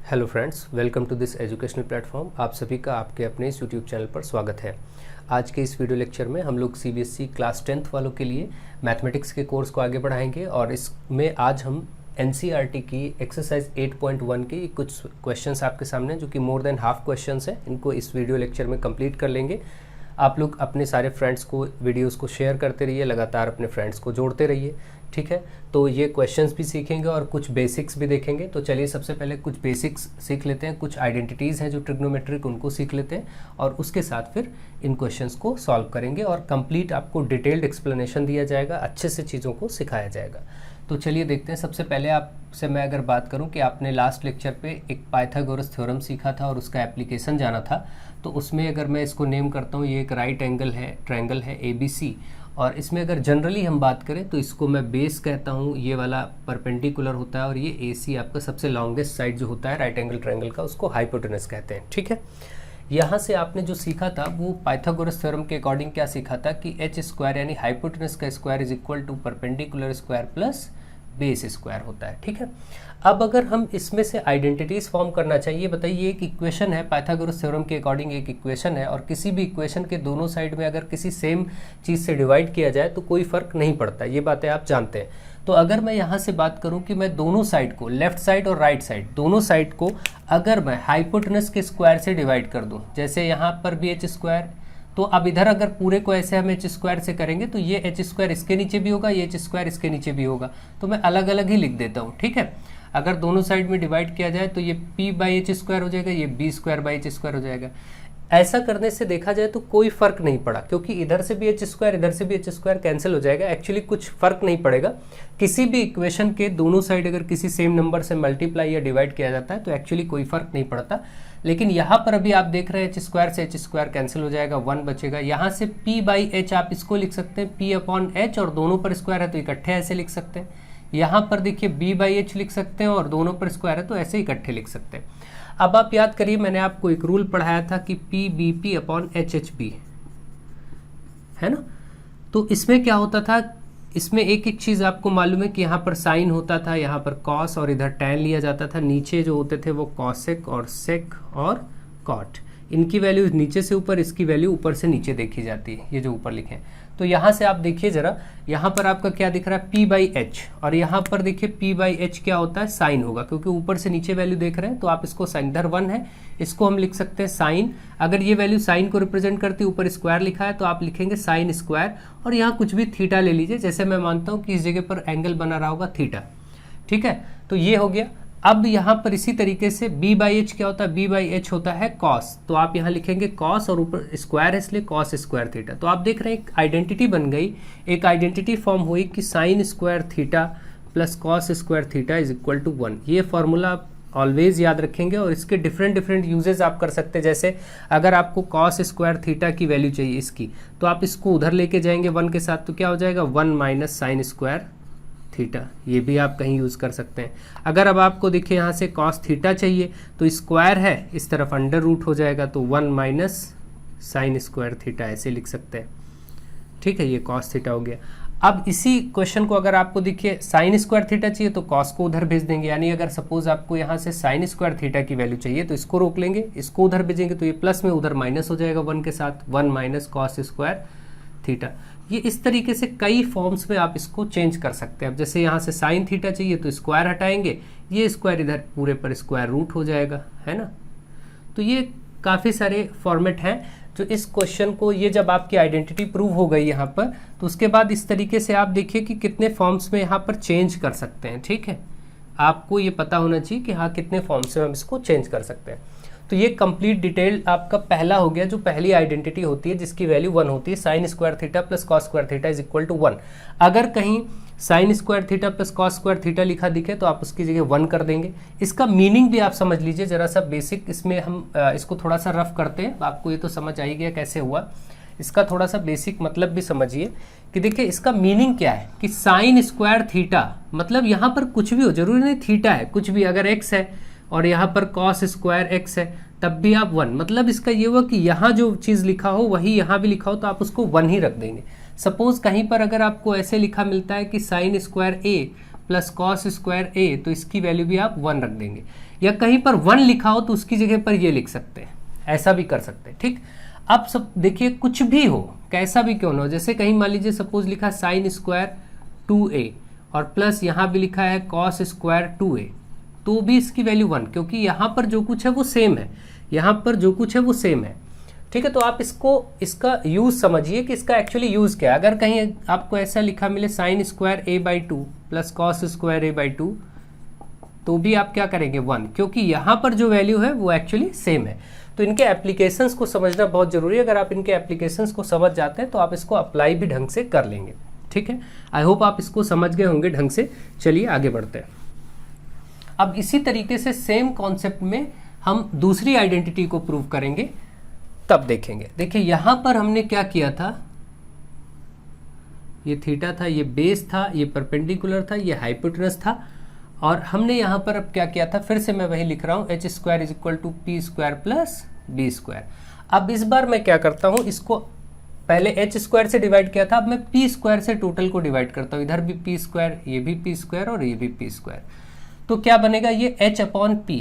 Hello friends, welcome to this educational platform. आप सभी का आपके अपने इस यूट्यूब चैनल पर स्वागत है। आज के इस वीडियो लेक्चर में हम लोग सीबीएसई क्लास 10th वालों के लिए मैथमेटिक्स के कोर्स को आगे बढ़ाएंगे और इसमें आज हम एनसीईआरटी की एक्सरसाइज 8.1 के कुछ क्वेश्चंस आपके सामने, जो कि मोर देन हाफ क्वेश्चंस हैं, इनको इस वीडियो लेक्चर में कंप्लीट कर लेंगे। आप लोग अपने सारे फ्रेंड्स को वीडियोस को शेयर करते रहिए, लगातार अपने फ्रेंड्स को जोड़ते रहिए, ठीक है। तो ये क्वेश्चंस भी सीखेंगे और कुछ बेसिक्स भी देखेंगे। तो चलिए सबसे पहले कुछ बेसिक्स सीख लेते हैं, कुछ आइडेंटिटीज़ हैं जो ट्रिग्नोमेट्रिक, उनको सीख लेते हैं और उसके साथ फिर इन क्वेश्चंस को सॉल्व करेंगे और कंप्लीट आपको डिटेल्ड एक्सप्लेनेशन दिया जाएगा, अच्छे से चीज़ों को सिखाया जाएगा। तो चलिए देखते हैं। सबसे पहले आपसे मैं अगर बात करूं कि आपने लास्ट लेक्चर पे एक पाइथागोरस थ्योरम सीखा था और उसका एप्लीकेशन जाना था, तो उसमें अगर मैं इसको नेम करता हूं, ये एक राइट एंगल है, ट्रायंगल है ABC, और इसमें अगर जनरली हम बात करें तो इसको मैं बेस कहता हूँ, ये वाला परपेंडिकुलर होता है और ये AC आपका सबसे लॉन्गेस्ट साइड जो होता है राइट एंगल ट्रायंगल का, उसको हाइपोटेनस कहते हैं, ठीक है। यहाँ से आपने जो सीखा था वो पाइथागोरस थ्योरम के अकॉर्डिंग क्या सीखा था कि h स्क्वायर यानी हाइपोटेनस का square is equal to perpendicular square plus base square होता है, ठीक है। अब अगर हम इसमें से आइडेंटिटीज फॉर्म करना चाहिए, बताइए एक इक्वेशन है, पाइथागोरस थ्योरम के अकॉर्डिंग एक इक्वेशन है और किसी भी इक्वेशन के दोनों साइड में अगर किसी सेम चीज़ से डिवाइड किया जाए तो कोई फर्क नहीं पड़ता, ये बातें आप जानते हैं। तो अगर मैं यहाँ से बात करूँ कि मैं दोनों साइड को, लेफ्ट साइड और राइट साइड, दोनों साइड को अगर मैं हाइपोटेनस के स्क्वायर से डिवाइड कर दूँ, जैसे यहाँ पर भी h स्क्वायर, तो अब इधर अगर पूरे को ऐसे हम h स्क्वायर से करेंगे तो ये h स्क्वायर इसके नीचे भी होगा, ये h स्क्वायर इसके नीचे भी होगा, तो मैं अलग अलग ही लिख देता हूँ, ठीक है। अगर दोनों साइड में डिवाइड किया जाए तो ये p बाई एच स्क्वायर हो जाएगा, ये b square by H square हो जाएगा। ऐसा करने से देखा जाए तो कोई फर्क नहीं पड़ा, क्योंकि इधर से भी h स्क्वायर इधर से भी h स्क्वायर कैंसिल हो जाएगा। एक्चुअली कुछ फर्क नहीं पड़ेगा, किसी भी इक्वेशन के दोनों साइड अगर किसी सेम नंबर से मल्टीप्लाई या डिवाइड किया जाता है तो एक्चुअली कोई फर्क नहीं पड़ता। लेकिन यहाँ पर अभी आप देख रहे हैं h स्क्वायर से h स्क्वायर कैंसिल हो जाएगा, 1 बचेगा। यहाँ से p बाई एच आप इसको लिख सकते हैं p अपॉन एच, और दोनों पर स्क्वायर है तो इकट्ठे ऐसे लिख सकते हैं। यहाँ पर देखिए b बाई एच लिख सकते हैं और दोनों पर स्क्वायर है तो ऐसे इकट्ठे लिख सकते हैं। अब आप याद करिए, मैंने आपको एक रूल पढ़ाया था कि P B P upon H H B, है ना। तो इसमें क्या होता था, इसमें एक एक चीज़ आपको मालूम है कि यहाँ पर साइन होता था, यहाँ पर कॉस और इधर टैन लिया जाता था। नीचे जो होते थे वो कॉसेक और सेक और कॉट, इनकी वैल्यू नीचे से ऊपर, इसकी वैल्यू ऊपर से नीचे देखी जाती है, ये जो ऊपर लिखे हैं। तो यहाँ से आप देखिए जरा, यहाँ पर आपका क्या दिख रहा है p बाई एच, और यहाँ पर देखिए p बाई एच क्या होता है, साइन होगा, क्योंकि ऊपर से नीचे वैल्यू देख रहे हैं तो आप इसको साइन, इधर 1 है, इसको हम लिख सकते हैं साइन। अगर ये वैल्यू साइन को रिप्रेजेंट करती है, ऊपर स्क्वायर लिखा है तो आप लिखेंगे साइन स्क्वायर, और यहाँ कुछ भी थीटा ले लीजिए, जैसे मैं मानता हूँ कि इस जगह पर एंगल बना रहा होगा थीटा, ठीक है। तो ये हो गया। अब यहाँ पर इसी तरीके से b बाई एच क्या होता है, b बाई एच होता है कॉस, तो आप यहाँ लिखेंगे कॉस और ऊपर स्क्वायर है इसलिए कॉस स्क्वायर थीटा। तो आप देख रहे हैं एक आइडेंटिटी बन गई, एक आइडेंटिटी फॉर्म हुई कि sine square theta plus cos square theta is equal to 1। ये फॉर्मूला आप ऑलवेज याद रखेंगे और इसके डिफरेंट डिफरेंट यूजेस आप कर सकते हैं। जैसे अगर आपको कॉस स्क्वायर थीटा की वैल्यू चाहिए इसकी, तो आप इसको उधर लेके जाएंगे 1 के साथ, तो क्या हो जाएगा 1 माइनस साइन स्क्वायर थीटा, ये भी आप कहीं यूज़ कर सकते हैं। अगर अब आपको देखिए यहाँ से कॉस थीटा चाहिए तो स्क्वायर है, इस तरफ अंडर रूट हो जाएगा, तो 1 माइनस साइन स्क्वायर थीटा ऐसे लिख सकते हैं, ठीक है। ये कॉस थीटा हो गया। अब इसी क्वेश्चन को अगर आपको देखिए साइन स्क्वायर थीटा चाहिए तो कॉस को उधर भेज देंगे, यानी अगर सपोज आपको यहाँ से साइन स्क्वायर थीटा की वैल्यू चाहिए तो इसको रोक लेंगे, इसको उधर भेजेंगे तो ये प्लस में उधर माइनस हो जाएगा 1 के साथ, 1 माइनस कॉस स्क्वायर थीटा। ये इस तरीके से कई फॉर्म्स में आप इसको चेंज कर सकते हैं। अब जैसे यहाँ से साइन थीटा चाहिए तो स्क्वायर हटाएंगे, ये स्क्वायर इधर पूरे पर स्क्वायर रूट हो जाएगा, है ना। तो ये काफ़ी सारे फॉर्मेट हैं जो इस क्वेश्चन को, ये जब आपकी आइडेंटिटी प्रूव हो गई यहाँ पर, तो उसके बाद इस तरीके से आप देखिए कि कितने फॉर्म्स में यहाँ पर चेंज कर सकते हैं, ठीक है। आपको ये पता होना चाहिए कि हाँ कितने फॉर्म्स में हम इसको चेंज कर सकते हैं। तो ये कंप्लीट डिटेल आपका पहला हो गया, जो पहली आइडेंटिटी होती है जिसकी वैल्यू 1 होती है, sine square theta plus cos square theta is equal to 1। अगर कहीं sine square theta plus cos square theta लिखा दिखे तो आप उसकी जगह 1 कर देंगे। इसका मीनिंग भी आप समझ लीजिए जरा सा बेसिक, इसमें हम इसको थोड़ा सा रफ करते हैं, आपको ये तो समझ आई गया कैसे हुआ। इसका थोड़ा सा बेसिक मतलब भी समझिए कि देखिए इसका मीनिंग क्या है कि साइन स्क्वायर थीटा, मतलब यहाँ पर कुछ भी हो, जरूरी नहीं थीटा है, कुछ भी, अगर एक्स है और यहाँ पर कॉस स्क्वायर एक्स है तब भी आप 1, मतलब इसका ये हुआ कि यहाँ जो चीज़ लिखा हो वही यहाँ भी लिखा हो तो आप उसको 1 ही रख देंगे। सपोज कहीं पर अगर आपको ऐसे लिखा मिलता है कि साइन स्क्वायर ए प्लस कॉस स्क्वायर ए, तो इसकी वैल्यू भी आप 1 रख देंगे। या कहीं पर 1 लिखा हो तो उसकी जगह पर ये लिख सकते हैं, ऐसा भी कर सकते हैं। ठीक, अब सब देखिए कुछ भी हो, कैसा भी क्यों ना हो, जैसे कहीं मान लीजिए सपोज लिखा साइन स्क्वायर 2a और प्लस यहाँ भी लिखा है कॉस स्क्वायर 2a, तो भी इसकी वैल्यू 1, क्योंकि यहाँ पर जो कुछ है वो सेम है, यहाँ पर जो कुछ है वो सेम है। ठीक है, तो आप इसका यूज समझिए कि इसका एक्चुअली यूज क्या है। अगर कहीं आपको ऐसा लिखा मिले sine square a/2 plus cos square a/2, तो भी आप क्या करेंगे 1, क्योंकि यहाँ पर जो वैल्यू है वो एक्चुअली सेम है। तो इनके एप्लीकेशंस को समझना बहुत जरूरी है। अगर आप इनके एप्लीकेशंस को समझ जाते हैं तो आप इसको अप्लाई भी ढंग से कर लेंगे। ठीक है, आई होप आप इसको समझ गए होंगे ढंग से। चलिए आगे बढ़ते हैं। अब इसी तरीके से सेम कॉन्सेप्ट में हम दूसरी आइडेंटिटी को प्रूव करेंगे, तब देखेंगे। देखिए यहाँ पर हमने क्या किया था, ये थीटा था, ये बेस था, ये परपेंडिकुलर था, ये हाइपोटेनस था, और हमने यहाँ पर अब क्या किया था, फिर से मैं वही लिख रहा हूँ, h square is equal to P square plus B square. अब इस बार मैं क्या करता हूँ, इसको पहले h स्क्वायर से डिवाइड किया था, अब मैं p स्क्वायर से टोटल को डिवाइड करता हूँ। इधर भी p स्क्वायर, ये भी p स्क्वायर और ये भी p स्क्वायर। तो क्या बनेगा, ये h अपॉन p,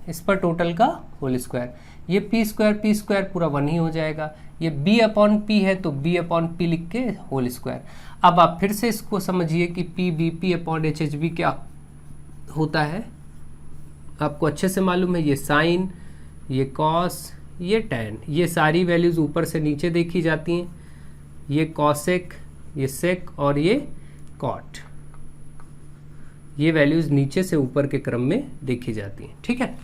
इस पर टोटल का होल स्क्वायर, ये p स्क्वायर पूरा 1 ही हो जाएगा। ये b अपॉन p है तो b अपॉन p लिख के होल स्क्वायर। अब आप फिर से इसको समझिए कि p bp upon h hb क्या होता है, आपको अच्छे से मालूम है। ये साइन, ये कॉस, ये टैन, ये सारी वैल्यूज ऊपर से नीचे देखी जाती हैं। ये कॉसेक, ये सेक और ये कॉट, ये वैल्यूज नीचे से ऊपर के क्रम में देखी जाती हैं। ठीक है,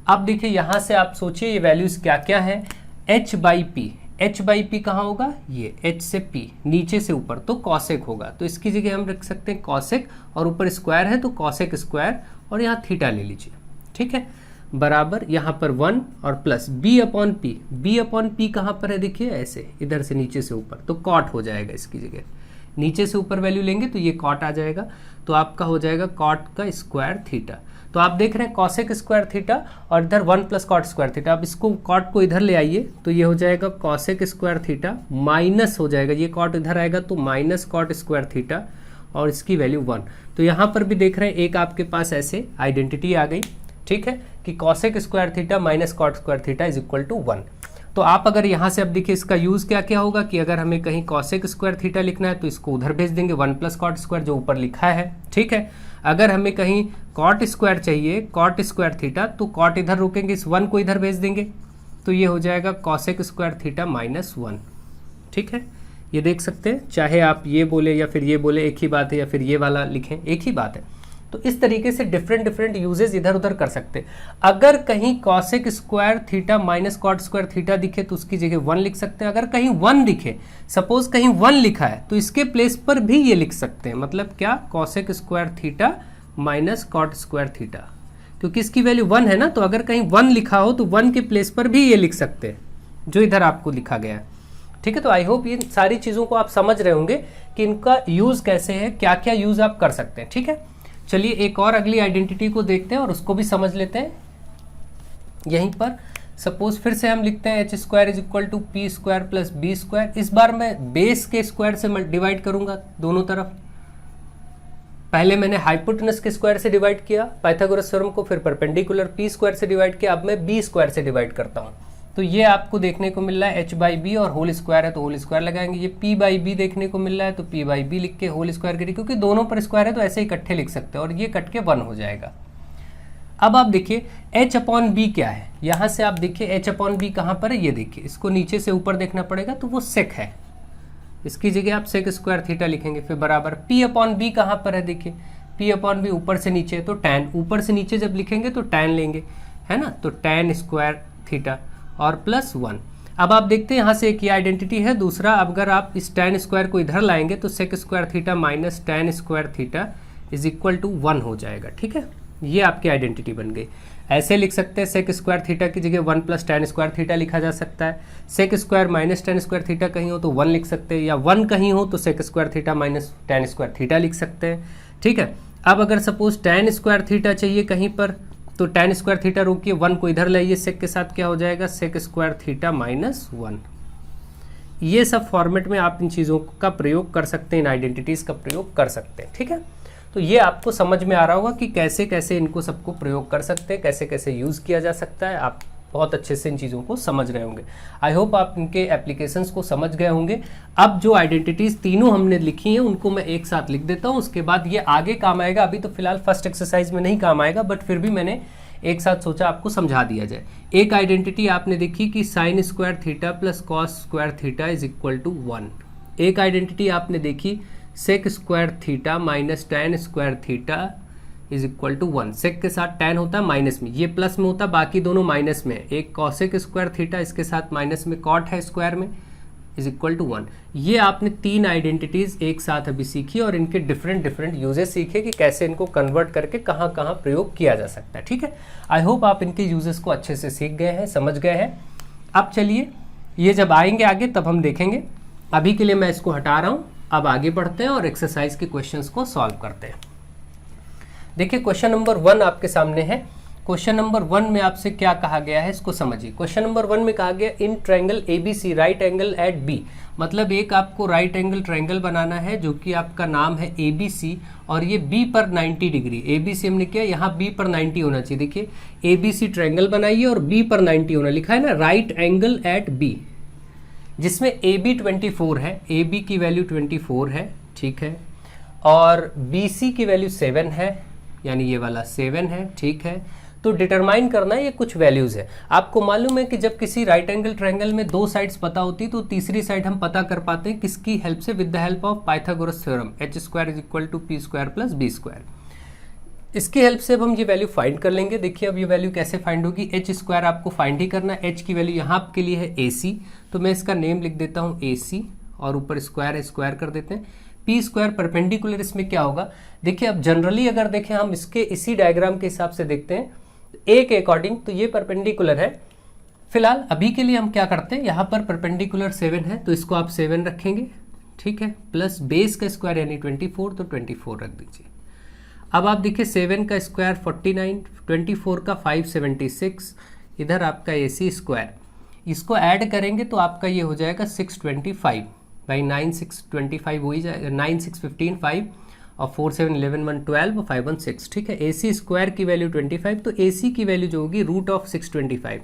अब देखिए यहाँ से आप सोचिए ये वैल्यूज क्या क्या है। h by P, h by P कहाँ होगा, ये h से p, नीचे से ऊपर तो कॉसेक होगा, तो इसकी जगह हम रख सकते हैं कॉसेक, और ऊपर स्क्वायर है तो कॉसेक स्क्वायर, और यहाँ थीटा ले लीजिए। ठीक है, बराबर यहाँ पर 1 और plus b upon P, b upon P कहाँ पर है, देखिए ऐसे इधर से नीचे से ऊपर, तो कॉट हो जाएगा, इसकी जगह नीचे से ऊपर वैल्यू लेंगे तो ये कॉट आ जाएगा, तो आपका हो जाएगा कॉट का स्क्वायर थीटा। तो आप देख रहे हैं कॉसेक स्क्वायर थीटा और इधर 1 प्लस कॉट स्क्वायर थीटा। अब इसको कॉट को इधर ले आइए तो ये हो जाएगा कॉसेक स्क्वायर थीटा, माइनस हो जाएगा, ये कॉट इधर आएगा तो माइनस कॉट स्क्वायर थीटा, और इसकी वैल्यू 1। तो यहाँ पर भी देख रहे हैं एक आपके पास ऐसे आइडेंटिटी आ गई। ठीक है, कि cosec square theta minus cot square theta is equal to 1। तो आप अगर यहाँ से अब देखिए इसका यूज़ क्या क्या होगा, कि अगर हमें कहीं कॉसेक स्क्वायर थीटा लिखना है तो इसको उधर भेज देंगे 1 प्लस कॉट स्क्वायर जो ऊपर लिखा है। ठीक है, अगर हमें कहीं कॉट स्क्वायर चाहिए, कॉट स्क्वायर थीटा, तो कॉट इधर रोकेंगे, इस 1 को इधर भेज देंगे, तो ये हो जाएगा कॉसेक स्क्वायर थीटा माइनस 1। ठीक है, ये देख सकते हैं, चाहे आप ये बोले या फिर ये बोले एक ही बात है, या फिर ये वाला लिखें एक ही बात है। तो इस तरीके से डिफरेंट यूजेस इधर उधर कर सकते हैं। अगर कहीं cosec square theta minus cot square theta दिखे तो उसकी जगह 1 लिख सकते हैं। अगर कहीं 1 दिखे, सपोज कहीं 1 लिखा है, तो इसके प्लेस पर भी ये लिख सकते हैं। मतलब क्या, cosec square theta minus cot square theta, क्योंकि इसकी वैल्यू 1 है ना, तो अगर कहीं 1 लिखा हो तो 1 के प्लेस पर भी ये लिख सकते हैं जो इधर आपको लिखा गया है। ठीक है, तो आई होप ये सारी चीज़ों को आप समझ रहे होंगे कि इनका यूज़ कैसे है, क्या क्या यूज़ आप कर सकते हैं। ठीक है, चलिए एक और अगली आइडेंटिटी को देखते हैं और उसको भी समझ लेते हैं। यहीं पर सपोज फिर से हम लिखते हैं H square is equal to P square plus B square. इस बार मैं बेस के स्क्वायर से डिवाइड करूंगा दोनों तरफ। पहले मैंने हाइपोटेनस के स्क्वायर से डिवाइड किया पाइथागोरस थ्योरम को, फिर परपेंडिकुलर पी स्क्वायर से डिवाइड किया, अब मैं बी स्क्वायर से डिवाइड करता हूँ। तो ये आपको देखने को मिल रहा है h बाई बी, और होल स्क्वायर है तो होल स्क्वायर लगाएंगे। ये p बाई बी देखने को मिल रहा है तो p बाई बी लिख के होल स्क्वायर करिए, क्योंकि दोनों पर स्क्वायर है तो ऐसे ही इकट्ठे लिख सकते हैं, और ये कट के 1 हो जाएगा। अब आप देखिए h अपॉन बी क्या है, यहाँ से आप देखिए h अपॉन बी कहाँ पर है, ये देखिए, इसको नीचे से ऊपर देखना पड़ेगा तो वो सेक है, इसकी जगह आप सेक स्क्वायर थीटा लिखेंगे। फिर बराबर p अपॉन बी कहाँ पर है, देखिए p अपॉन बी ऊपर से नीचे, तो टैन, ऊपर से नीचे जब लिखेंगे तो टैन लेंगे, है ना, तो टैन स्क्वायर थीटा और प्लस 1। अब आप देखते हैं यहाँ से एक ये आइडेंटिटी है। दूसरा, अगर आप इस टैन स्क्वायर को इधर लाएंगे तो sec square theta minus tan square theta is equal to 1 हो जाएगा। ठीक है, ये आपकी आइडेंटिटी बन गई। ऐसे लिख सकते हैं, सेक स्क्वायर थीटा की जगह 1 प्लस टैन स्क्वायर थीटा लिखा जा सकता है। Sec square minus tan square theta कहीं हो तो 1 लिख सकते हैं, या 1 कहीं हो तो sec square theta minus tan square theta लिख सकते हैं। ठीक है, अब अगर सपोज टैन स्क्वायर थीटा चाहिए कहीं पर, तो टैन स्क्वायर थीटा रोकिए, 1 को इधर लाइए, सेक के साथ क्या हो जाएगा, सेक स्क्वायर थीटा माइनस 1। ये सब फॉर्मेट में आप इन चीज़ों का प्रयोग कर सकते हैं, इन आइडेंटिटीज़ का प्रयोग कर सकते हैं। ठीक है, तो ये आपको समझ में आ रहा होगा कि कैसे कैसे इनको सबको प्रयोग कर सकते हैं, कैसे कैसे यूज़ किया जा सकता है। आप बहुत अच्छे से इन चीज़ों को समझ रहे होंगे। आई होप आप इनके एप्लीकेशंस को समझ गए होंगे। अब जो आइडेंटिटीज़ तीनों हमने लिखी हैं उनको मैं एक साथ लिख देता हूँ, उसके बाद ये आगे काम आएगा। अभी तो फिलहाल फर्स्ट एक्सरसाइज में नहीं काम आएगा, बट फिर भी मैंने एक साथ सोचा आपको समझा दिया जाए। एक आइडेंटिटी आपने देखी कि sine square theta plus cos square theta is equal to 1। एक आइडेंटिटी आपने देखी sec square theta minus tan square theta is equal to 1। Sec के साथ टैन होता है माइनस में, ये प्लस में होता है, बाकी दोनों माइनस में। एक कॉसेक स्क्वायर थीटा, इसके साथ माइनस में कॉट है स्क्वायर में, इज इक्वल टू 1। ये आपने तीन आइडेंटिटीज एक साथ अभी सीखी और इनके डिफरेंट डिफरेंट यूजेस सीखे कि कैसे इनको कन्वर्ट करके कहाँ कहाँ प्रयोग किया जा सकता है। ठीक है, आई होप आप इनके यूजेस को अच्छे से सीख गए हैं, समझ गए हैं। अब चलिए, ये जब आएंगे आगे तब हम देखेंगे। अभी के लिए मैं इसको हटा रहा हूँ। अब आगे बढ़ते हैं और एक्सरसाइज के क्वेश्चंस को सॉल्व करते हैं। देखिए क्वेश्चन नंबर 1 आपके सामने है। क्वेश्चन नंबर 1 में आपसे क्या कहा गया है इसको समझिए। क्वेश्चन नंबर 1 में कहा गया in triangle ABC right angle at B, मतलब एक आपको राइट एंगल ट्रायंगल बनाना है जो कि आपका नाम है ABC और ये B पर 90 डिग्री। ABC हमने किया, यहाँ B पर 90 होना चाहिए। देखिए ABC ट्रायंगल बनाइए और B पर 90 होना, लिखा है ना राइट एंगल एट B, जिसमें AB 24 है, AB की वैल्यू 24 है, ठीक है, और BC की वैल्यू 7 है, यानी ये वाला 7 है, ठीक है। तो डिटरमाइन करना है, ये कुछ वैल्यूज है। आपको मालूम है कि जब किसी राइट एंगल ट्रायंगल में दो साइड्स पता होती तो तीसरी साइड हम पता कर पाते हैं किसकी हेल्प से, with the help of Pythagoras theorem, h square is equal to p square plus b square. इसकी हेल्प से अब हम ये वैल्यू फाइंड कर लेंगे। देखिए अब ये वैल्यू कैसे फाइंड होगी, h स्क्वायर आपको फाइंड ही करना है। h की वैल्यू यहाँ आपके लिए है AC, तो मैं इसका नेम लिख देता हूँ AC और ऊपर स्क्वायर है, स्क्वायर कर देते हैं। पी स्क्वायर परपेंडिकुलर, इसमें क्या होगा, देखिए अब जनरली अगर देखें हम इसके इसी डायग्राम के हिसाब से देखते हैं ए के अकॉर्डिंग, तो ये परपेंडिकुलर है। फिलहाल अभी के लिए हम क्या करते हैं, यहाँ पर परपेंडिकुलर 7 है तो इसको आप 7 रखेंगे, ठीक है, प्लस बेस का स्क्वायर यानी 24, तो 24 रख दीजिए। अब आप देखिए 7 का स्क्वायर 49, 24 का 576, इधर आपका AC स्क्वायर, इसको ऐड करेंगे तो आपका ये हो जाएगा 625 भाई 9 6 25 हो ही जाएगा, 9 6 15 5 और 4 7 11 1 12 5 1 6, ठीक है। AC स्क्वायर की वैल्यू 25, तो AC की वैल्यू जो होगी रूट ऑफ 625,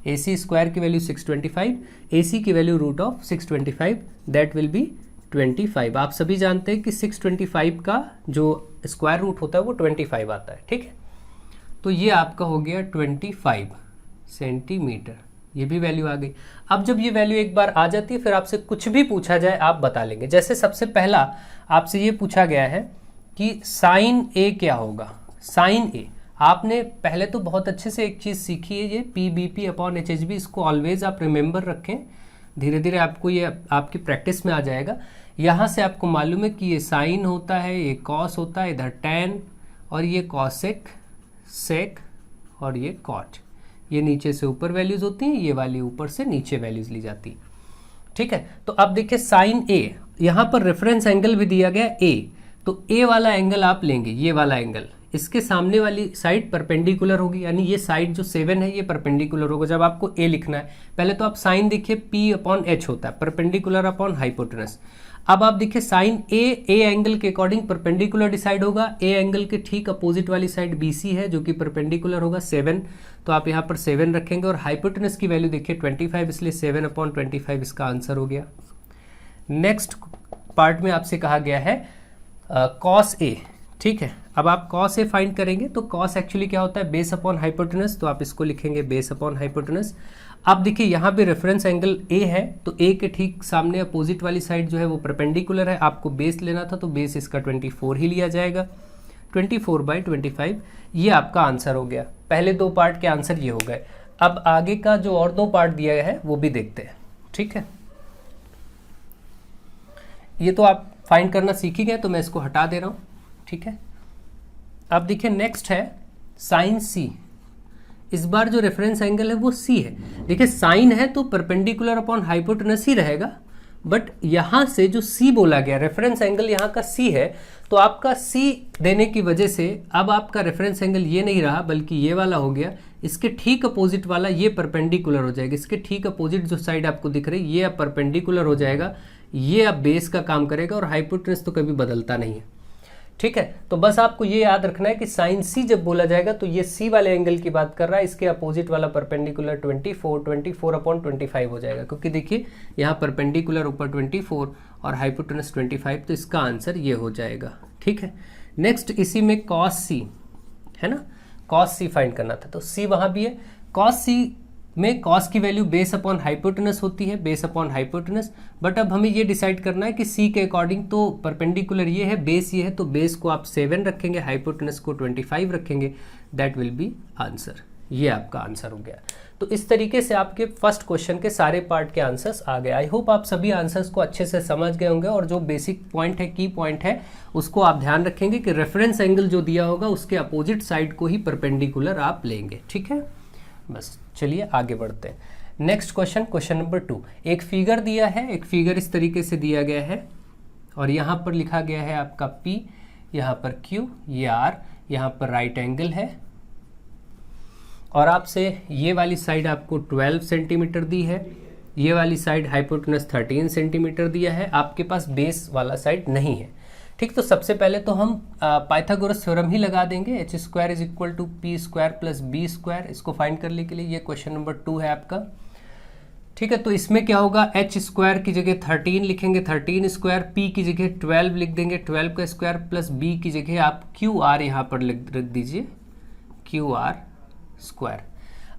AC स्क्वायर की वैल्यू 625, AC की value root of 625, that will be 25। आप सभी जानते हैं कि 625 का जो स्क्वायर रूट होता है वो 25 आता है, ठीक है। तो ये आपका हो गया 25 सेंटीमीटर, ये भी वैल्यू आ गई। अब जब ये वैल्यू एक बार आ जाती है फिर आपसे कुछ भी पूछा जाए आप बता लेंगे। जैसे सबसे पहला आपसे ये पूछा गया है कि साइन ए क्या होगा। साइन ए आपने पहले तो बहुत अच्छे से एक चीज़ सीखी है, ये PBP अपॉन HHB, इसको ऑलवेज आप रिमेंबर रखें, धीरे धीरे आपको ये आपकी प्रैक्टिस में आ जाएगा। यहाँ से आपको मालूम है कि ये साइन होता है, ये कॉस होता है, इधर टैन, और ये कॉसेक, सेक और ये कॉट, ये नीचे से ऊपर वैल्यूज होती हैं, ये वाली ऊपर से नीचे वैल्यूज ली जाती है, ठीक है। तो अब देखिए साइन ए, यहाँ पर रेफरेंस एंगल भी दिया गया ए, तो ए वाला एंगल आप लेंगे, ये वाला एंगल, इसके सामने वाली साइड परपेंडिकुलर होगी, यानी ये साइड जो 7 है ये परपेंडिकुलर होगा। जब आपको ए लिखना है पहले तो आप साइन देखिए P अपॉन H होता है, परपेंडिकुलर अपॉन हाइपोटेनस। अब आप देखिए साइन ए एंगल के अकॉर्डिंग परपेंडिकुलर डिसाइड होगा, ए एंगल के ठीक अपोजिट वाली साइड BC है जो कि परपेंडिकुलर होगा 7, तो आप यहाँ पर 7 रखेंगे। और हाइपोटेनस की वैल्यू देखिए 25, इसलिए 7 अपॉन 25 इसका आंसर हो गया। नेक्स्ट पार्ट में आपसे कहा गया है कॉस ए, ठीक है। अब आप कॉस ए फाइंड करेंगे तो कॉस एक्चुअली क्या होता है, बेस अपॉन हाइपोटेनस, तो आप इसको लिखेंगे बेस अपॉन हाइपोटेनस। अब देखिए यहाँ पे रेफरेंस एंगल ए है, तो ए के ठीक सामने अपोजिट वाली साइड जो है वो परपेंडिकुलर है, आपको बेस लेना था तो बेस इसका 24 ही लिया जाएगा, 24/25, ये आपका आंसर हो गया। पहले दो पार्ट के आंसर ये हो गए। अब आगे का जो और दो पार्ट दिया गया है वो भी देखते हैं, ठीक है। ये तो आप फाइंड करना सीख ही गए, तो मैं इसको हटा दे रहा हूँ, ठीक है। अब देखिए नेक्स्ट है साइन सी, इस बार जो रेफरेंस एंगल है वो सी है। देखिए साइन है तो परपेंडिकुलर अपॉन हाइपोटेनस ही रहेगा, बट यहाँ से जो सी बोला गया, रेफरेंस एंगल यहाँ का सी है, तो आपका सी देने की वजह से अब आपका रेफरेंस एंगल ये नहीं रहा बल्कि ये वाला हो गया, इसके ठीक अपोजिट वाला ये परपेंडिकुलर हो जाएगा, इसके ठीक अपोजिट जो साइड आपको दिख रही है ये अब परपेंडिकुलर हो जाएगा, ये अब बेस का काम करेगा और हाइपोटेनस तो कभी बदलता नहीं है, ठीक है। तो बस आपको ये याद रखना है कि साइन सी जब बोला जाएगा तो ये सी वाले एंगल की बात कर रहा है, इसके अपोजिट वाला परपेंडिकुलर 24/25 हो जाएगा, क्योंकि देखिए यहाँ परपेंडिकुलर ऊपर 24 और हाइपोटेनस 25, तो इसका आंसर ये हो जाएगा। ठीक है। नेक्स्ट इसी में कॉस सी है ना, कॉस सी फाइंड करना था, तो सी वहाँ भी है। कॉस सी में कॉस की वैल्यू बेस अपॉन हाइपोटेनस होती है, बेस अपॉन हाइपोटेनस, बट अब हमें ये डिसाइड करना है कि सी के अकॉर्डिंग तो परपेंडिकुलर ये है, बेस ये है, तो बेस को आप 7 रखेंगे, हाइपोटेनस को 25 रखेंगे, दैट विल बी आंसर। ये आपका आंसर हो गया। तो इस तरीके से आपके फर्स्ट क्वेश्चन के सारे पार्ट के आंसर्स आ गए। आई होप आप सभी आंसर्स को अच्छे से समझ गए होंगे, और जो बेसिक पॉइंट है, की पॉइंट है, उसको आप ध्यान रखेंगे कि रेफरेंस एंगल जो दिया होगा उसके अपोजिट साइड को ही परपेंडिकुलर आप लेंगे। ठीक है, बस चलिए आगे बढ़ते हैं। Next question, question number 2। एक फिगर दिया है, एक फिगर इस तरीके से दिया गया है, और यहाँ पर लिखा गया है आपका P, यहाँ पर Q, ये R, यहाँ पर राइट एंगल है, और आपसे ये वाली साइड आपको 12 सेंटीमीटर दी है, ये वाली साइड हाइपोटेनस 13 सेंटीमीटर दिया है, आपके पास बेस वाला साइड नहीं है। ठीक, तो सबसे पहले तो हम पाइथागोरस थ्योरम ही लगा देंगे, h² = p² + b², इसको फाइंड करने के लिए। ये क्वेश्चन नंबर 2 है आपका। ठीक है, तो इसमें क्या होगा, h² की जगह 13 लिखेंगे, 13², p की जगह 12 लिख देंगे, 12 का स्क्वायर, प्लस b की जगह आप QR यहाँ पर रख दीजिए, QR²।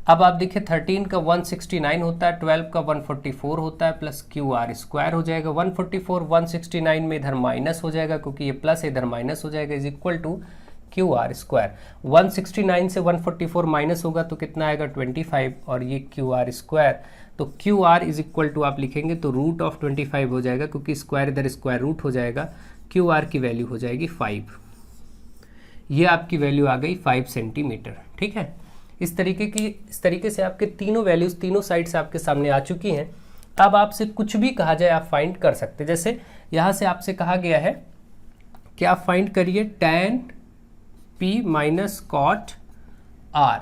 अब आप देखिए 13 का 169 होता है, 12 का 144 होता है, प्लस QR² हो जाएगा। 144 169 में इधर माइनस हो जाएगा, क्योंकि ये प्लस इधर माइनस हो जाएगा, इज इक्वल टू QR²। 169 से 144 माइनस होगा तो कितना आएगा, 25, और ये QR², तो QR इज इक्वल टू आप लिखेंगे तो √25 हो जाएगा, क्योंकि स्क्वायर इधर स्क्वायर रूट हो जाएगा। QR की वैल्यू हो जाएगी 5, ये आपकी वैल्यू आ गई 5 सेंटीमीटर। ठीक है, इस तरीके से आपके तीनों वैल्यूज तीनों साइड से आपके सामने आ चुकी हैं। अब आपसे कुछ भी कहा जाए आप फाइंड कर सकते हैं। जैसे यहाँ से आपसे कहा गया है कि आप फाइंड करिए tan P - cot R।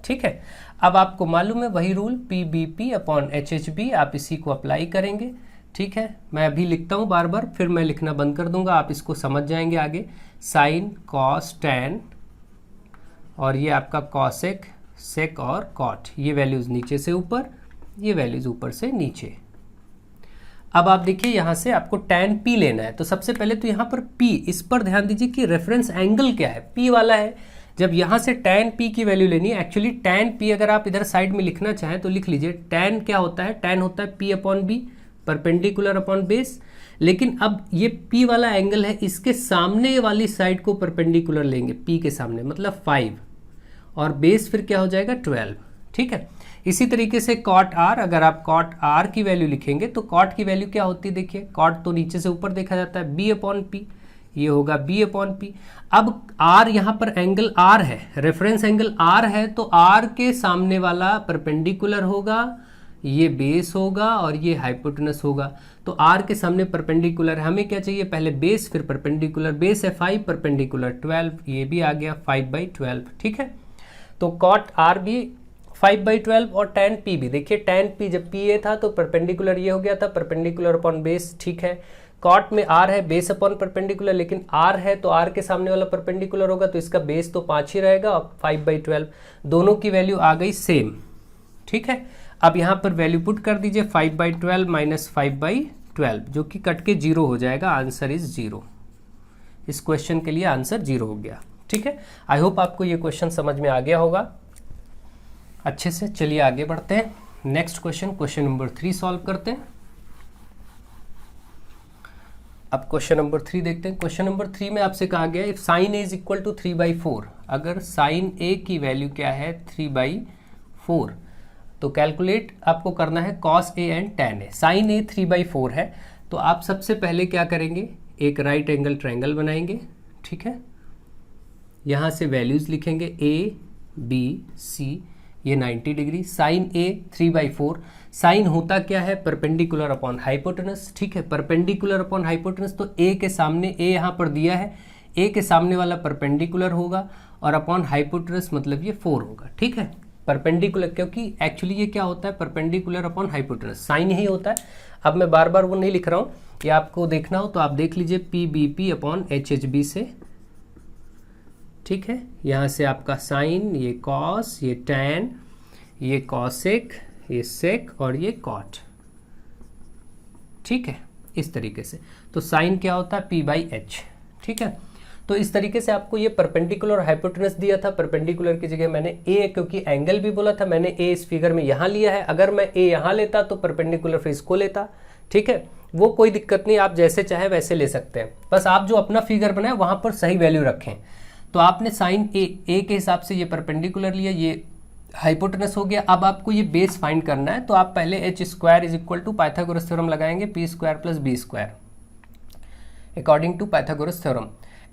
ठीक है, अब आपको मालूम है वही रूल PBP/HHB, आप इसी को अप्लाई करेंगे। ठीक है, मैं अभी लिखता हूँ बार बार, फिर मैं लिखना बंद कर दूंगा, आप इसको समझ जाएंगे आगे। साइन, कॉस, टैन, और ये आपका कॉसेक, सेक और कॉट, ये वैल्यूज नीचे से ऊपर, ये वैल्यूज ऊपर से नीचे। अब आप देखिए यहाँ से आपको tan P लेना है, तो सबसे पहले तो यहाँ पर P, इस पर ध्यान दीजिए कि रेफरेंस एंगल क्या है, P वाला है। जब यहाँ से tan P की वैल्यू लेनी है, एक्चुअली tan P अगर आप इधर साइड में लिखना चाहें तो लिख लीजिए, tan क्या होता है, tan होता है P/B, परपेंडिकुलर अपॉन बेस। लेकिन अब ये P वाला एंगल है, इसके सामने वाली साइड को परपेंडिकुलर लेंगे, P के सामने, मतलब 5, और बेस फिर क्या हो जाएगा, 12। ठीक है, इसी तरीके से cot R, अगर आप cot R की वैल्यू लिखेंगे तो cot की वैल्यू क्या होती है, देखिए cot तो नीचे से ऊपर देखा जाता है, B/P, ये होगा B/P। अब R यहाँ पर एंगल R है, रेफरेंस एंगल R है, तो R के सामने वाला परपेंडिकुलर होगा, ये बेस होगा, और ये हाइपोटेनस होगा। तो R के सामने परपेंडिकुलर, हमें क्या चाहिए, पहले बेस फिर परपेंडिकुलर। बेस है 5, परपेंडिकुलर 12, ये भी आ गया 5/12। ठीक है, तो cot R भी 5/12 और tan P भी, देखिए tan P जब P ये था तो परपेंडिकुलर ये हो गया था, परपेंडिकुलर अपॉन बेस। ठीक है, cot में R है, बेस अपॉन परपेंडिकुलर, लेकिन R है तो R के सामने वाला परपेंडिकुलर होगा, तो इसका बेस तो 5 ही रहेगा, और 5/12, दोनों की वैल्यू आ गई सेम। ठीक है, अब यहाँ पर वैल्यू पुट कर दीजिए, 5/12 - 5/12, जो कि कट के 0 हो जाएगा, आंसर इज 0। इस क्वेश्चन के लिए आंसर 0 हो गया। ठीक है, आई होप आपको ये क्वेश्चन समझ में आ गया होगा अच्छे से। चलिए आगे बढ़ते हैं, next question, question number 3 solve करते हैं। अब क्वेश्चन नंबर 3 देखते हैं। क्वेश्चन नंबर 3 में आपसे कहा गया if sine A is equal to 3/4, अगर साइन ए की वैल्यू क्या है, 3/4, तो कैलकुलेट आपको करना है cos A and tan A. Sine A 3/4 है, तो आप सबसे पहले क्या करेंगे, एक राइट एंगल ट्रायंगल बनाएंगे। ठीक है, यहाँ से वैल्यूज लिखेंगे A B C, ये 90 डिग्री। साइन ए 3/4, साइन होता क्या है, परपेंडिकुलर अपॉन हाइपोटेनस। ठीक है, परपेंडिकुलर अपॉन हाइपोटेनस, तो A के सामने, A यहाँ पर दिया है, A के सामने वाला परपेंडिकुलर होगा, और अपॉन हाइपोटेनस मतलब ये 4 होगा। ठीक है, परपेंडिकुलर, क्योंकि एक्चुअली ये क्या होता है, परपेंडिकुलर अपॉन हाइपोटेनस, साइन यही होता है। अब मैं बार बार वो नहीं लिख रहा हूँ, ये आपको देखना हो तो आप देख लीजिए PBP/HHB से ठीक है। यहाँ से आपका साइन, ये कॉस, ये टैन, ये कॉसेक, ये सेक और ये कॉट, ठीक है, इस तरीके से। तो साइन क्या होता है, p/h, ठीक है। तो इस तरीके से आपको ये परपेंडिकुलर और हाइपोटेनस दिया था। परपेंडिकुलर की जगह मैंने ए, क्योंकि एंगल भी बोला था, मैंने ए इस फिगर में यहाँ लिया है। अगर मैं ए यहाँ लेता तो परपेंडिकुलर फिर इसको लेता, ठीक है। वो कोई दिक्कत नहीं, आप जैसे चाहे वैसे ले सकते हैं, बस आप जो अपना फिगर बनाए वहाँ पर सही वैल्यू रखें। तो आपने साइन ए के हिसाब से ये परपेंडिकुलर लिया, ये हाइपोटेनस हो गया। अब आपको ये बेस फाइंड करना है, तो आप पहले h² is equal to Pythagoras theorem लगाएंगे, p² plus b² according to Pythagoras theorem.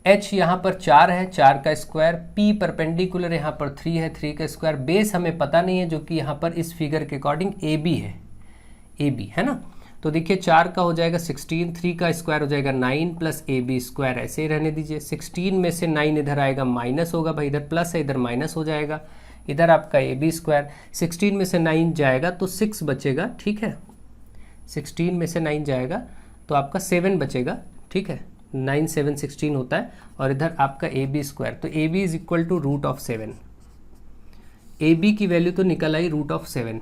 h यहाँ पर 4 है, 4 का स्क्वायर, p परपेंडिकुलर यहाँ पर 3 है, 3 का स्क्वायर, बेस हमें पता नहीं है जो कि यहाँ पर इस फिगर के अकॉर्डिंग ab है, ab है ना। तो देखिए 4 का हो जाएगा 16, 3 का स्क्वायर हो जाएगा 9 प्लस ab², ऐसे ही रहने दीजिए। 16 में से 9 इधर आएगा माइनस होगा, भाई इधर प्लस है इधर माइनस हो जाएगा, इधर आपका ab²। 16 में से 9 जाएगा तो 6 बचेगा, ठीक है। 16 में से 9 जाएगा तो आपका 7 बचेगा, ठीक है। 9 7 16 होता है, और इधर आपका ab², तो ab is equal to √7। ab की वैल्यू तो निकल आई √7,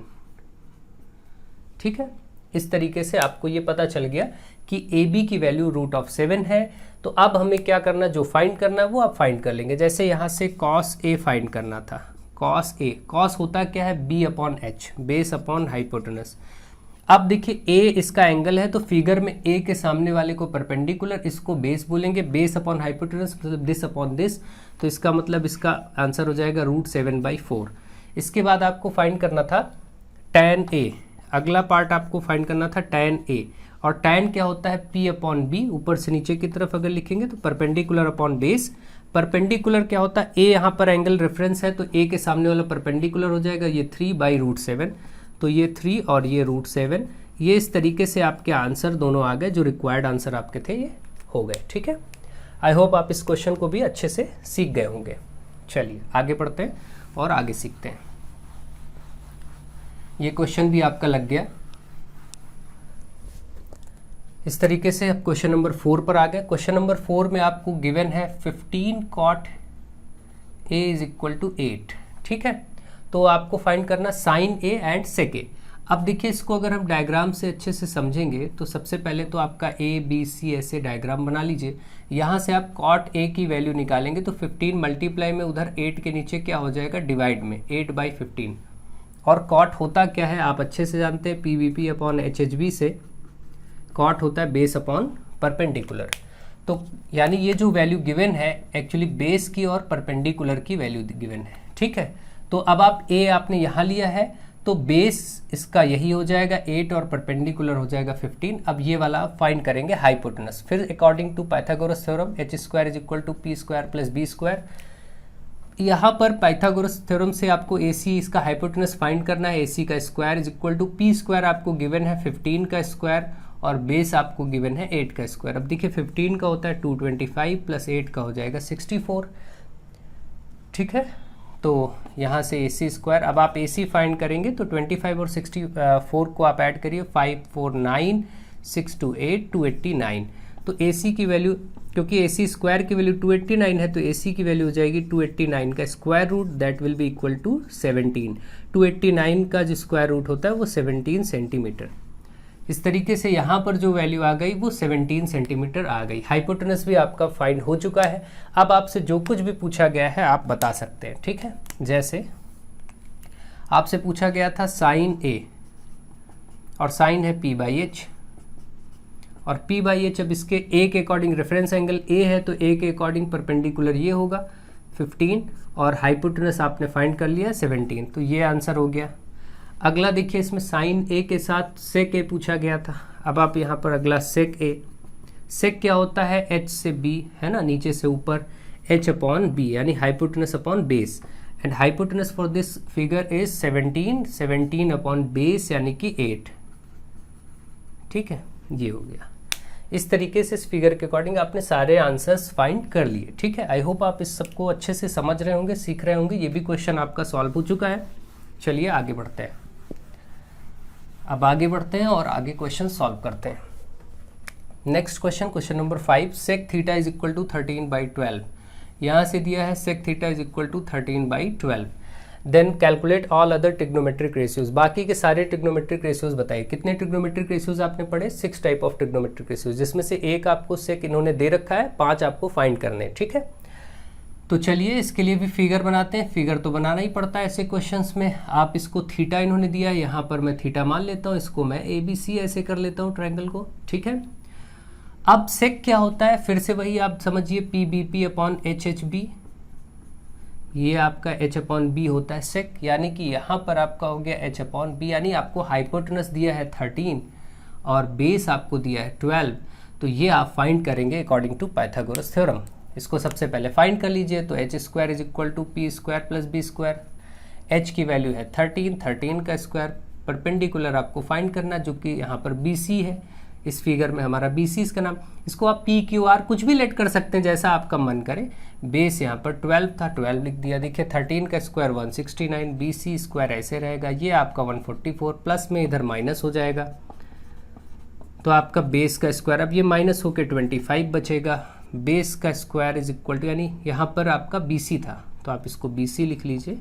ठीक है। इस तरीके से आपको ये पता चल गया कि ab की वैल्यू √7 है। तो अब हमें क्या करना, जो फाइंड करना है वो आप फाइंड कर लेंगे। जैसे यहाँ से cos a फाइंड करना था, cos a, cos होता क्या है, b/h, बेस अपॉन हाइपोटेनस। अब देखिए a इसका एंगल है, तो फिगर में a के सामने वाले को परपेंडिकुलर, इसको बेस बोलेंगे, बेस अपॉन हाइपोटेनस मतलब दिस अपॉन दिस, तो इसका मतलब इसका आंसर हो जाएगा √7/4। इसके बाद आपको फाइंड करना था tan a, अगला पार्ट आपको फाइंड करना था tan a, और tan क्या होता है, p/b, ऊपर से नीचे की तरफ अगर लिखेंगे तो परपेंडिकुलर अपॉन बेस। परपेंडिकुलर क्या होता है, a यहाँ पर एंगल रेफरेंस है, तो a के सामने वाला परपेंडिकुलर हो जाएगा, ये 3/√7, तो ये 3 और ये √7। ये इस तरीके से आपके आंसर दोनों आ गए, जो रिक्वायर्ड आंसर आपके थे ये हो गए, ठीक है। आई होप आप इस क्वेश्चन को भी अच्छे से सीख गए होंगे। चलिए आगे बढ़ते हैं और आगे सीखते हैं। ये क्वेश्चन भी आपका लग गया। इस तरीके से अब क्वेश्चन नंबर 4 पर आ गए। क्वेश्चन नंबर 4 में आपको गिवन है 15 cot a is equal to 8, ठीक है। तो आपको फाइंड करना sine a and sec a। अब देखिए इसको अगर हम डायग्राम से अच्छे से समझेंगे तो सबसे पहले तो आपका a b c ऐसे डायग्राम बना लीजिए। यहाँ से आप cot a की वैल्यू निकालेंगे तो 15 मल्टीप्लाई में उधर 8 के नीचे क्या हो जाएगा, डिवाइड में 8/15। और cot होता क्या है आप अच्छे से जानते हैं, pvp अपॉन hhb से। cot होता है बेस अपॉन परपेंडिकुलर। तो यानी ये जो वैल्यू गिवन है एक्चुअली बेस की और परपेंडिकुलर की वैल्यू गिवन है, ठीक है। तो अब आप a आपने यहाँ लिया है, तो बेस इसका यही हो जाएगा 8 और परपेंडिकुलर हो जाएगा 15। अब ये वाला फाइंड करेंगे हाइपोटेनस। फिर according to Pythagoras theorem h² is equal to p² plus b²। यहाँ पर पाइथागोरस थ्योरम से आपको AC इसका हाइपोटेनस फाइंड करना है। AC का square is equal to p² आपको गिवन है 15 का स्क्वायर, और बेस आपको गिवन है 8 का स्क्वायर। अब देखिए 15 का होता है 225 प्लस 8 का हो जाएगा 64, ठीक है। तो यहाँ से AC², अब आप AC फाइंड करेंगे तो 25 और 64 को आप ऐड करिए, 549 628 289। तो AC की वैल्यू, क्योंकि AC² की वैल्यू 289 है, तो AC की वैल्यू हो जाएगी 289 का square root, that will be equal to 17। 289 का जो स्क्वायर रूट होता है वो 17 सेंटीमीटर। इस तरीके से यहाँ पर जो वैल्यू आ गई वो 17 सेंटीमीटर आ गई। हाइपोटेनस भी आपका फाइंड हो चुका है। अब आपसे जो कुछ भी पूछा गया है आप बता सकते हैं, ठीक है। जैसे आपसे पूछा गया था साइन a, और साइन है p/h, और p/h अब इसके a के अकॉर्डिंग रेफरेंस एंगल a है, तो a के अकॉर्डिंग परपेंडिकुलर ये होगा 15, और हाइपोटेनस आपने फाइंड कर लिया 17, तो ये आंसर हो गया। अगला देखिए इसमें साइन a के साथ सेक a पूछा गया था। अब आप यहाँ पर अगला सेक a, सेक क्या होता है, h से b है ना, नीचे से ऊपर h/b, यानी hypotenuse upon base, and hypotenuse for this figure is 17 upon base यानी कि 8, ठीक है। ये हो गया। इस तरीके से इस फिगर के अकॉर्डिंग आपने सारे आंसर्स फाइंड कर लिए, ठीक है। आई होप आप इस सबको अच्छे से समझ रहे होंगे, सीख रहे होंगे। ये भी क्वेश्चन आपका सॉल्व हो चुका है। चलिए आगे बढ़ते हैं। अब आगे बढ़ते हैं और आगे क्वेश्चन सॉल्व करते हैं। Next question, question number 5, sec theta is equal to 13/12। यहाँ से दिया है sec theta is equal to 13/12। Then calculate all other trigonometric ratios, बाकी के सारे ट्रिग्नोमेट्रिक रेशियोज बताइए। कितने ट्रिग्नोमेट्रिक रेशियोज आपने पढ़े? 6 टाइप ऑफ ट्रिग्नोमेट्रिक रेशियोज, जिसमें से एक आपको सेक इन्होंने दे रखा है, 5 आपको फाइंड करने हैं, ठीक है। तो चलिए इसके लिए भी फिगर बनाते हैं। फिगर तो बनाना ही पड़ता है ऐसे क्वेश्चंस में। आप इसको थीटा इन्होंने दिया है, यहाँ पर मैं थीटा मान लेता हूँ, इसको मैं ABC ऐसे कर लेता हूँ ट्रायंगल को, ठीक है। अब सेक क्या होता है, फिर से वही आप समझिए, PBP/HHB, ये आपका H/B होता है सेक, यानी कि यहाँ पर आपका हो गया H/B, यानी आपको हाइपोटेनस दिया है 13 और बेस आपको दिया है 12। तो ये आप फाइंड करेंगे अकॉर्डिंग टू पाइथागोरस थ्योरम। इसको सबसे पहले फाइंड कर लीजिए। तो h² is equal to P² + B²। h की वैल्यू है 13 का स्क्वायर, परपेंडिकुलर आपको फाइंड करना, जो कि यहाँ पर BC है। इस फिगर में हमारा BC इसका नाम, इसको आप PQR कुछ भी लेट कर सकते हैं जैसा आपका मन करे। बेस यहाँ पर 12 था, 12 लिख दिया। देखिए 13 का स्क्वायर 169, BC स्क्वायर ऐसे रहेगा, ये आपका 144, प्लस में इधर माइनस हो जाएगा, तो आपका बेस का स्क्वायर, अब ये माइनस होकर 25 बचेगा। बेस का स्क्वायर इज इक्वल टू, यानी यहाँ पर आपका BC था, तो आप इसको BC लिख लीजिए।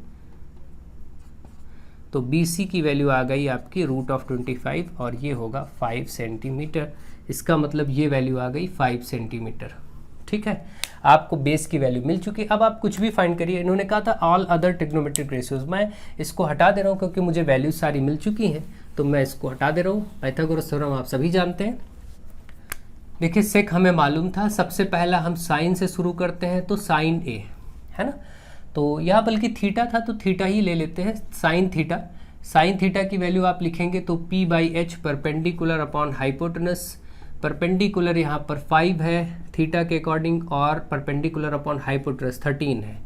तो BC की वैल्यू आ गई आपकी √25 और ये होगा 5 सेंटीमीटर। इसका मतलब ये वैल्यू आ गई 5 सेंटीमीटर, ठीक है। आपको बेस की वैल्यू मिल चुकी। अब आप कुछ भी फाइंड करिए। इन्होंने कहा था ऑल अदर ट्रिग्नोमेट्रिक रेशियोज, मैं इसको हटा दे रहा हूँ क्योंकि मुझे वैल्यू सारी मिल चुकी हैं, तो मैं इसको हटा दे रहा हूँ। पाइथागोरस थ्योरम आप सभी जानते हैं। देखिए सेक हमें मालूम था, सबसे पहला हम साइन से शुरू करते हैं, तो साइन A है ना। तो यहाँ बल्कि थीटा था तो थीटा ही ले लेते हैं, साइन थीटा। साइन थीटा की वैल्यू आप लिखेंगे तो P/H perpendicular upon hypotenuse. Perpendicular यहाँ पर 5 है थीटा के अकॉर्डिंग, और परपेंडिकुलर अपॉन हाइपोटेनस 13 है।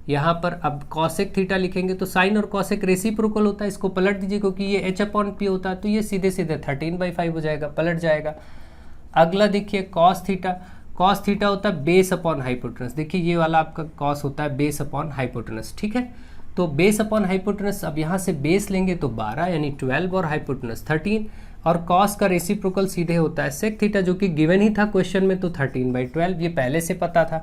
यहाँ पर अब कॉसेक थीटा लिखेंगे तो साइन और कॉसेक रेसिप्रोकल होता है, इसको पलट दीजिए क्योंकि ये H/P होता है, तो ये सीधे सीधे 13/5 हो जाएगा, पलट जाएगा। अगला देखिए कॉस थीटा। कॉस थीटा होता है बेस अपॉन हाइपोटेनस। देखिए ये वाला आपका कॉस होता है बेस अपॉन हाइपोटेनस, ठीक है। तो बेस अपॉन हाइपोटेनस, अब यहाँ से बेस लेंगे तो 12 यानी 12 और हाइपोटेनस 13, और कॉस का रेसिप्रोकल सीधे होता है सेक थीटा, जो कि गिवन ही था क्वेश्चन में, तो 13/12 ये पहले से पता था।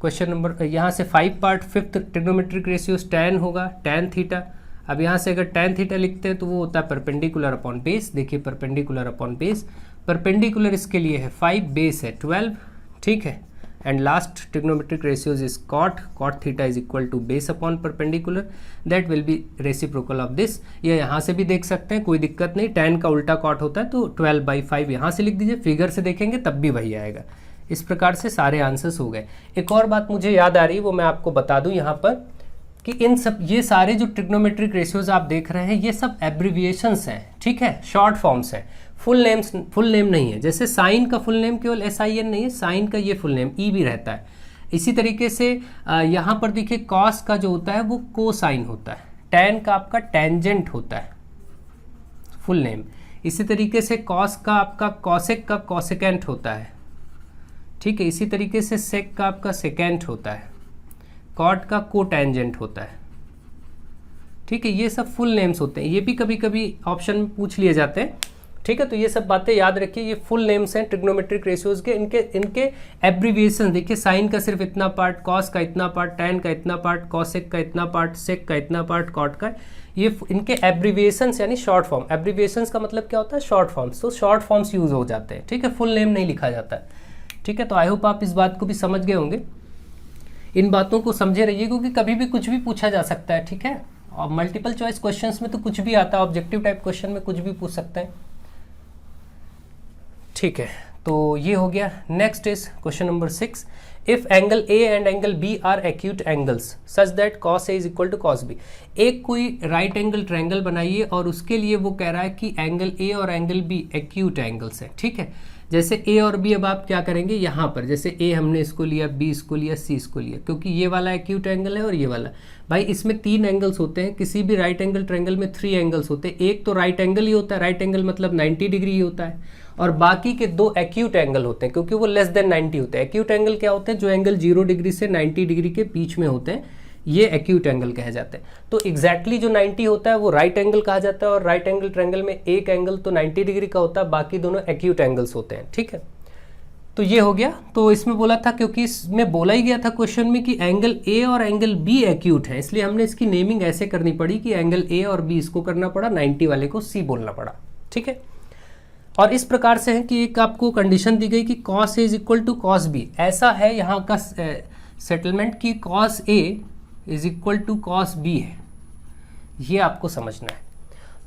क्वेश्चन नंबर यहाँ से 5 part, 5th trigonometric ratios tan होगा, tan थीटा। अब यहाँ से अगर tan थीटा लिखते हैं तो वो होता है परपेंडिकुलर अपॉन बेस। देखिए परपेंडिकुलर अपॉन बेस, परपेंडिकुलर इसके लिए है 5, बेस है 12, ठीक है। And last trigonometric ratios is cot theta is equal to base upon perpendicular, that will be reciprocal of this. ये यहाँ से भी देख सकते हैं, कोई दिक्कत नहीं, tan का उल्टा कॉट होता है, तो 12/5 यहाँ से लिख दीजिए, फिगर से देखेंगे तब भी वही आएगा। इस प्रकार से सारे आंसर्स हो गए। एक और बात मुझे याद आ रही है, वो मैं आपको बता दूं यहाँ पर, कि इन सब ये सारे जो ट्रिग्नोमेट्रिक रेशियोज आप देख रहे हैं, ये सब एब्रिविएशंस हैं, ठीक है, शॉर्ट फॉर्म्स हैं, फुल नेम नहीं है। जैसे साइन का फुल नेम केवल SIN नहीं है, साइन का ये फुल नेम E भी रहता है। इसी तरीके से यहाँ पर देखिए कॉस का जो होता है वो कोसाइन होता है, टैन का आपका टेंजेंट होता है फुल नेम। इसी तरीके से कॉस का आपका कॉसेक का कॉसेकेंट होता है, ठीक है। इसी तरीके से सेक का आपका सेकेंट होता है, कॉट का कोटेंजेंट होता है, ठीक है। ये सब फुल नेम्स होते हैं, ये भी कभी कभी ऑप्शन में पूछ लिए जाते हैं, ठीक है। तो ये सब बातें याद रखिए, ये फुल नेम्स हैं ट्रिग्नोमेट्रिक रेशियोज के। इनके एब्रीविएशन देखिए, साइन का सिर्फ इतना पार्ट, कॉस का इतना पार्ट, टैन का इतना पार्ट, कॉसेक का इतना पार्ट, सेक का इतना पार्ट, कॉट का, ये इनके एब्रीविएशंस यानी शॉर्ट फॉर्म। एब्रीविएशंस का मतलब क्या होता है? Short forms. तो शॉर्ट फॉर्म्स यूज हो जाते हैं, ठीक है, फुल नेम नहीं लिखा जाता है, ठीक है। तो आई होप आप इस बात को भी समझ गए होंगे। इन बातों को समझे रहिए क्योंकि कभी भी कुछ भी पूछा जा सकता है, ठीक है। और मल्टीपल चॉइस क्वेश्चंस में तो कुछ भी आता है, ऑब्जेक्टिव टाइप क्वेश्चन में कुछ भी पूछ सकते हैं, ठीक है। तो ये हो गया। Next is question number 6। If angle A and angle B are acute angles such that cos A is equal to cos B। एक कोई राइट एंगल ट्रायंगल बनाइए और उसके लिए वो कह रहा है कि एंगल A और एंगल B एक्यूट एंगल्स हैं, ठीक है। जैसे A और B, अब आप क्या करेंगे, यहाँ पर जैसे A हमने इसको लिया, B इसको लिया, C इसको लिया, क्योंकि ये वाला एक्यूट एंगल है और ये वाला। भाई इसमें 3 एंगल्स होते हैं, किसी भी राइट एंगल ट्रायंगल में 3 एंगल्स होते हैं। एक तो राइट एंगल ही होता है, राइट एंगल मतलब 90 डिग्री ही होता है, और बाकी के 2 एक्यूट एंगल होते हैं क्योंकि वो लेस देन 90 होते हैं। एक्यूट एंगल क्या होते हैं? जो एंगल 0 डिग्री से 90 डिग्री के बीच में होते हैं, ये एक्यूट एंगल कहे जाते हैं। तो एग्जैक्टली जो 90 होता है वो राइट एंगल कहा जाता है, और राइट एंगल ट्रायंगल में एक एंगल तो 90 डिग्री का होता है, बाकी दोनों एक्यूट एंगल्स होते हैं, ठीक है। तो ये हो गया। तो इसमें बोला था, क्योंकि इसमें बोला ही गया था क्वेश्चन में कि एंगल ए और एंगल बी एक्यूट है, इसलिए हमने इसकी नेमिंग ऐसे करनी पड़ी कि एंगल ए और बी इसको करना पड़ा, 90 वाले को सी बोलना पड़ा। ठीक है, और इस प्रकार से है कि एक आपको कंडीशन दी गई कि cos A is equal to cos B. ऐसा है यहाँ का सेटलमेंट कि cos A is equal to cos B है, ये आपको समझना है।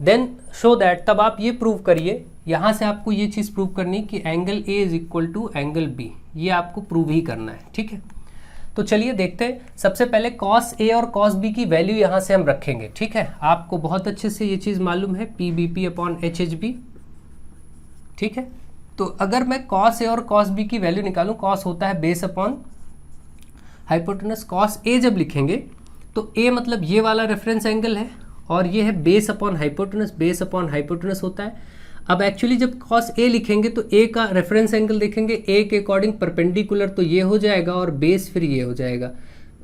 देन शो दैट, तब आप ये प्रूव करिए, यहाँ से आपको ये चीज़ प्रूव करनी कि angle A is equal to angle B, ये आपको प्रूव ही करना है। ठीक है, तो चलिए देखते हैं। सबसे पहले कॉस ए और कॉस बी की वैल्यू यहाँ से हम रखेंगे। ठीक है, आपको बहुत अच्छे से ये चीज़ मालूम है, P B P upon H H B. ठीक है, तो अगर मैं कॉस ए और कॉस बी की वैल्यू निकालूं, कॉस होता है base upon hypotenuse, cos A जब लिखेंगे तो ए मतलब ये वाला रेफरेंस एंगल है और ये है base upon hypotenuse, base upon hypotenuse होता है। अब एक्चुअली जब कॉस ए लिखेंगे तो ए का रेफरेंस एंगल देखेंगे, ए के अकॉर्डिंग परपेंडिकुलर तो ये हो जाएगा और बेस फिर ये हो जाएगा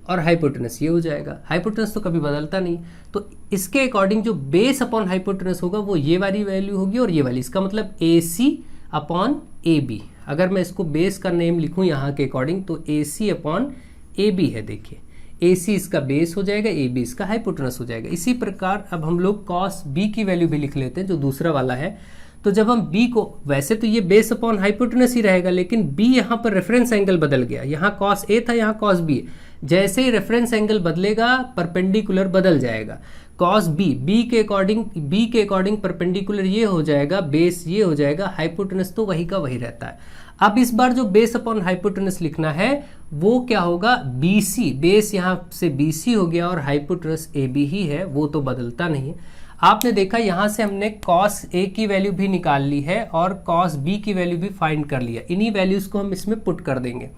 और हाइपोटेनस ये हो जाएगा। हाइपोटेनस तो कभी बदलता नहीं, तो इसके अकॉर्डिंग जो बेस अपॉन हाइपोटेनस होगा वो ये वाली वैल्यू होगी और ये वाली, इसका मतलब ए सी अपॉन ए बी। अगर मैं इसको बेस का नेम लिखूं यहाँ के अकॉर्डिंग तो ए सी अपॉन ए बी है। देखिए ए सी इसका बेस हो जाएगा, ए बी इसका हाइपोटेनस हो जाएगा। इसी प्रकार अब हम लोग कॉस बी की वैल्यू भी लिख लेते हैं, जो दूसरा वाला है। तो जब हम b को, वैसे तो ये बेस अपॉन हाइपोटेनस ही रहेगा, लेकिन b यहाँ पर रेफरेंस एंगल बदल गया, यहाँ cos a था, यहाँ cos b। जैसे ही रेफरेंस एंगल बदलेगा परपेंडिकुलर बदल जाएगा। cos b के अकॉर्डिंग परपेंडिकुलर ये हो जाएगा, बेस ये हो जाएगा, हाइपोटेनस तो वही का वही रहता है। अब इस बार जो बेस अपॉन हाइपोटेनस लिखना है वो क्या होगा, BC, बेस यहाँ से BC हो गया और हाइपोटेनस AB ही है, वो तो बदलता नहीं है। आपने देखा यहाँ से हमने cos A की वैल्यू भी निकाल ली है और cos B की वैल्यू भी फाइंड कर लिया। इन्हीं वैल्यूज़ को हम इसमें पुट कर देंगे।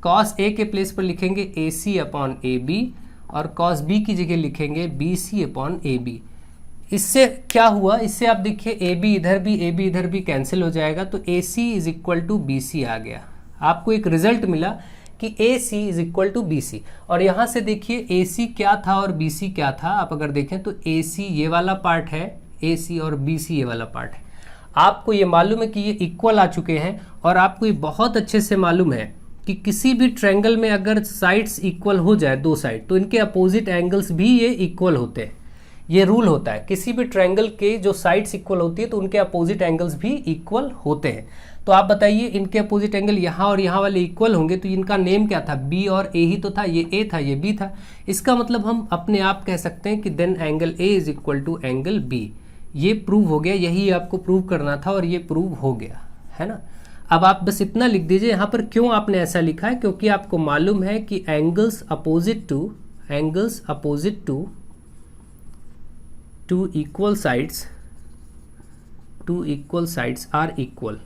cos A के प्लेस पर लिखेंगे AC अपॉन AB और cos B की जगह लिखेंगे BC अपॉन AB। इससे क्या हुआ, इससे आप देखिए AB इधर भी कैंसिल हो जाएगा, तो AC is equal to BC आ गया। आपको एक रिजल्ट मिला कि AC is equal to BC। और यहाँ से देखिए AC क्या था और BC क्या था, आप अगर देखें तो AC ये वाला पार्ट है, AC और BC ये वाला पार्ट है। आपको ये मालूम है कि ये इक्वल आ चुके हैं और आपको ये बहुत अच्छे से मालूम है कि किसी भी ट्रायंगल में अगर साइड्स इक्वल हो जाए, दो साइड, तो इनके अपोजिट एंगल्स भी ये इक्वल होते हैं। ये रूल होता है, किसी भी ट्रायंगल के जो साइड्स इक्वल होती है तो उनके अपोजिट एंगल्स भी इक्वल होते हैं। तो आप बताइए, इनके अपोजिट एंगल यहाँ और यहाँ वाले इक्वल होंगे तो इनका नेम क्या था, B और A ही तो था, ये A था ये B था। इसका मतलब हम अपने आप कह सकते हैं कि then angle A is equal to angle B। ये प्रूव हो गया, यही आपको प्रूव करना था और ये प्रूव हो गया, है ना। अब आप बस इतना लिख दीजिए यहाँ पर, क्यों आपने ऐसा लिखा है, क्योंकि आपको मालूम है कि angles opposite to equal sides are equal.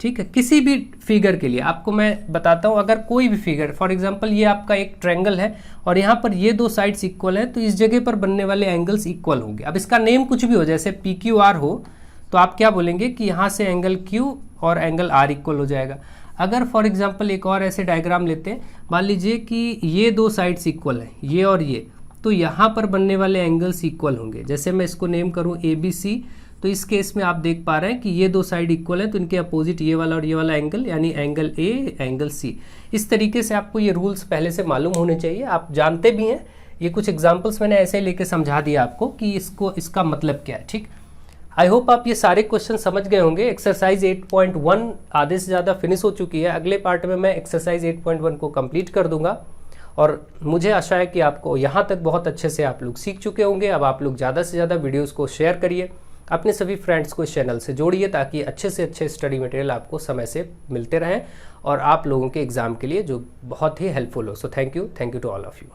ठीक है, किसी भी फिगर के लिए आपको मैं बताता हूँ, अगर कोई भी फिगर, फॉर एग्जांपल ये आपका एक ट्रायंगल है और यहाँ पर ये दो साइड्स इक्वल है, तो इस जगह पर बनने वाले एंगल्स इक्वल होंगे। अब इसका नेम कुछ भी हो, जैसे PQR हो तो आप क्या बोलेंगे कि यहाँ से एंगल Q और एंगल R इक्वल हो जाएगा। अगर फॉर एग्जांपल एक और ऐसे डायग्राम लेते हैं, मान लीजिए कि ये दो साइड्स इक्वल है, ये और ये, तो यहाँ पर बनने वाले एंगल्स इक्वल होंगे। जैसे मैं इसको नेम करूँ ABC, तो इस केस में आप देख पा रहे हैं कि ये दो साइड इक्वल है, तो इनके अपोजिट ये वाला और ये वाला एंगल, यानी एंगल A एंगल C। इस तरीके से आपको ये रूल्स पहले से मालूम होने चाहिए, आप जानते भी हैं। ये कुछ एग्जांपल्स मैंने ऐसे लेके समझा दिया आपको कि इसका मतलब क्या है। ठीक, आई होप आप ये सारे क्वेश्चन समझ गए होंगे। एक्सरसाइज 8.1 आधे से ज़्यादा फिनिश हो चुकी है। अगले पार्ट में मैं एक्सरसाइज 8.1 को कंप्लीट कर दूंगा और मुझे आशा है कि आपको यहाँ तक बहुत अच्छे से आप लोग सीख चुके होंगे। अब आप लोग ज़्यादा से ज़्यादा वीडियोज़ को शेयर करिए, अपने सभी फ्रेंड्स को इस चैनल से जोड़िए, ताकि अच्छे से अच्छे स्टडी मटेरियल आपको समय से मिलते रहें और आप लोगों के एग्ज़ाम के लिए जो बहुत ही हेल्पफुल हो। So thank you to all of you.